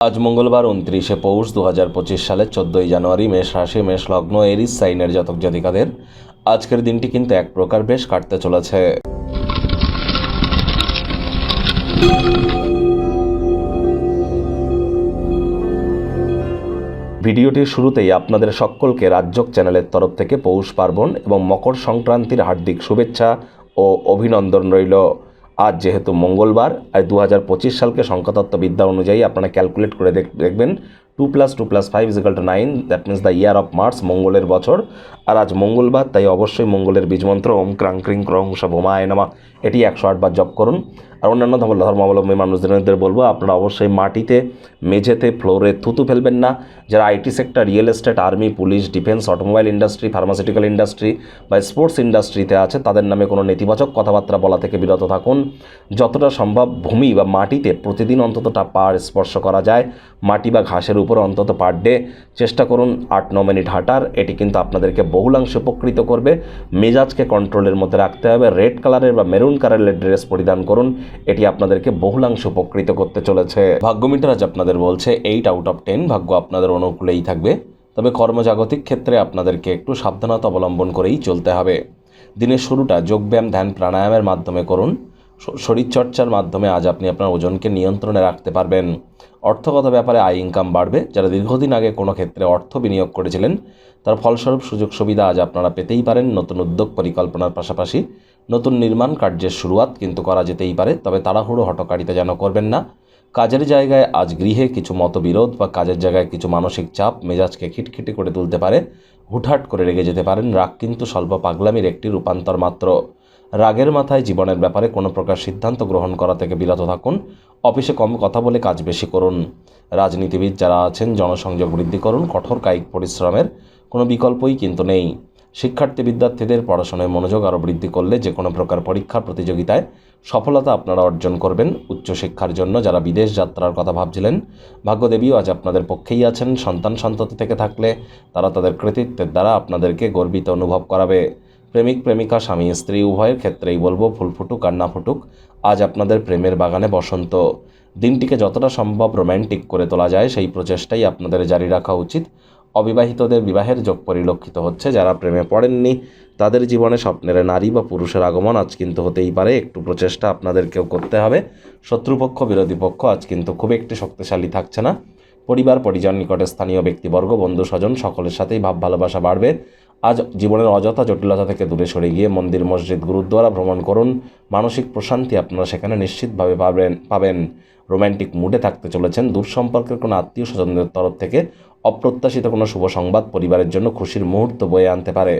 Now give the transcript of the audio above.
আজ মঙ্গলবার 29শে পৌষ 2025 সালের 14ই জানুয়ারি মেষ রাশি মেষ লগ্ন এরিস সাইনের জাতক জাতিকাদের আজকের দিনটি কিন্তু এক প্রকার বেশ কাটতে চলেছে। ভিডিওটির শুরুতেই আপনাদের সকলকে রাজযোগ চ্যানেলের তরফ থেকে পৌষ পার্বণ এবং মকর সংক্রান্তির হার্দিক শুভেচ্ছা ও অভিনন্দন রইল। আজ যেহেতু মঙ্গলবার, আজ 2025 সালকে সংখ্যাতত্ত্ববিদ্যা অনুযায়ী আপনারা ক্যালকুলেট করে দেখবেন 2 + 2 + 5 = 9, that means the year of Mars, মঙ্গলের বছর। আর আজ মঙ্গলবার, তাই অবশ্যই মঙ্গলের বীজমন্ত্র ওম ক্রাং ক্রিং ক্রং ভোমায় নমঃ এটি 108 বার জপ করুন। আর অন্যান্য ধর্মাবলম্বী মানুষদের বলবো আপনারা অবশ্যই মাটিতে, মেঝেতে, ফ্লোরে থুতু ফেলবেন না। যারা IT sector, real estate, army, police, defence, automobile industry, pharmaceutical industry বা স্পোর্টস ইন্ডাস্ট্রিতে আছে তাদের নামে কোনো নেতিবাচক কথাবার্তা বলা থেকে বিরত থাকুন। যতটা সম্ভব ভূমি বা মাটিতে প্রতিদিন অন্ততটা পার স্পর্শ করা যায়, মাটি বা ঘাসের উপর অন্তত পার ডে চেষ্টা করুন 8-9 মিনিট হাঁটার। এটি কিন্তু আপনাদেরকে বহুলাংশে উপকৃত করবে। মেজাজকে কন্ট্রোলের মধ্যে রাখতে হবে। রেড কালারের বা মেরুন কালারের ড্রেস পরিধান করুন, এটি আপনাদেরকে বহুলাংশে উপকৃত করতে চলেছে। ভাগ্য মিটার আজ আপনাদের বলছে 8/10, ভাগ্য আপনাদের অনুকূলেই থাকবে। তবে কর্মজাগতিক ক্ষেত্রে আপনাদেরকে একটু সাবধানতা অবলম্বন করেই চলতে হবে। দিনের শুরুটা যোগব্যায়াম, ধ্যান, প্রাণায়ামের মাধ্যমে করুন। শরীরচর্চার মাধ্যমে আজ আপনি আপনার ওজনকে নিয়ন্ত্রণে রাখতে পারবেন। অর্থগত ব্যাপারে আয় ইনকাম বাড়বে। যারা দীর্ঘদিন আগে কোনো ক্ষেত্রে অর্থ বিনিয়োগ করেছিলেন তার ফলস্বরূপ সুযোগ সুবিধা আজ আপনারা পেতেই পারেন। নতুন উদ্যোগ পরিকল্পনার পাশাপাশি নতুন নির্মাণ কার্যের শুরুয়াত কিন্তু করা যেতেই পারে, তবে তাড়াহুড়ো হঠকারিতা যেন করবেন না। কাজের জায়গায় আজ গৃহে কিছু মতবিরোধ বা কাজের জায়গায় কিছু মানসিক চাপ মেজাজকে খিটখিটে করে তুলতে পারে। হুটহাট করে রেগে যেতে পারেন। রাগ কিন্তু স্বল্প পাগলামির একটি রূপান্তর মাত্র। রাগের মাথায় জীবনের ব্যাপারে কোনো প্রকার সিদ্ধান্ত গ্রহণ করা থেকে বিরত থাকুন। অফিসে কম কথা বলে কাজ বেশি করুন। রাজনীতিবিদ যারা আছেন জনসংযোগ বৃদ্ধি করুন। কঠোর কায়িক পরিশ্রমের কোনো বিকল্পই কিন্তু নেই। শিক্ষার্থী বিদ্যার্থীদের পড়াশোনায় মনোযোগ আরও বৃদ্ধি করলে যে কোনো প্রকার পরীক্ষা প্রতিযোগিতায় সফলতা আপনারা অর্জন করবেন। উচ্চশিক্ষার জন্য যারা বিদেশ যাত্রার কথা ভাবছিলেন, ভাগ্যদেবীও আজ আপনাদের পক্ষেই আছেন। সন্তান সন্ততি থেকে থাকলে তারা তাদের কৃতিত্বের দ্বারা আপনাদেরকে গর্বিত অনুভব করাবে। প্রেমিক প্রেমিকা, স্বামী স্ত্রী উভয়ের ক্ষেত্রেই বলবো ফুল ফুটুক আর না ফুটুক, আজ আপনাদের প্রেমের বাগানে বসন্ত। দিনটিকে যতটা সম্ভব রোম্যান্টিক করে তোলা যায় সেই প্রচেষ্টাই আপনাদের জারি রাখা উচিত। অবিবাহিতদের বিবাহের যোগ পরিলক্ষিত হচ্ছে। যারা প্রেমে পড়েননি তাদের জীবনে স্বপ্নের নারী বা পুরুষের আগমন আজ কিন্তু হতেই পারে। একটু প্রচেষ্টা আপনাদেরকেও করতে হবে। শত্রুপক্ষ, বিরোধী পক্ষ আজ কিন্তু খুব একটি শক্তিশালী থাকছে না। পরিবার, পরিজন, নিকটে স্থানীয় ব্যক্তিবর্গ, বন্ধু স্বজন সকলের সাথেই ভাব ভালোবাসা বাড়বে। আজ জীবনের অযথা জটিলতা থেকে দূরে সরে গিয়ে মন্দির, মসজিদ, গুরুদ্বারা ভ্রমণ করুন। মানসিক প্রশান্তি আপনারা সেখানে নিশ্চিতভাবে পাবেন। রোম্যান্টিক মুডে থাকতে চলেছেন। দূর সম্পর্কের কোনো আত্মীয় স্বজনদের তরফ থেকে অপ্রত্যাশিত কোনো শুভ সংবাদ পরিবারের জন্য খুশির মুহূর্ত বয়ে আনতে পারে।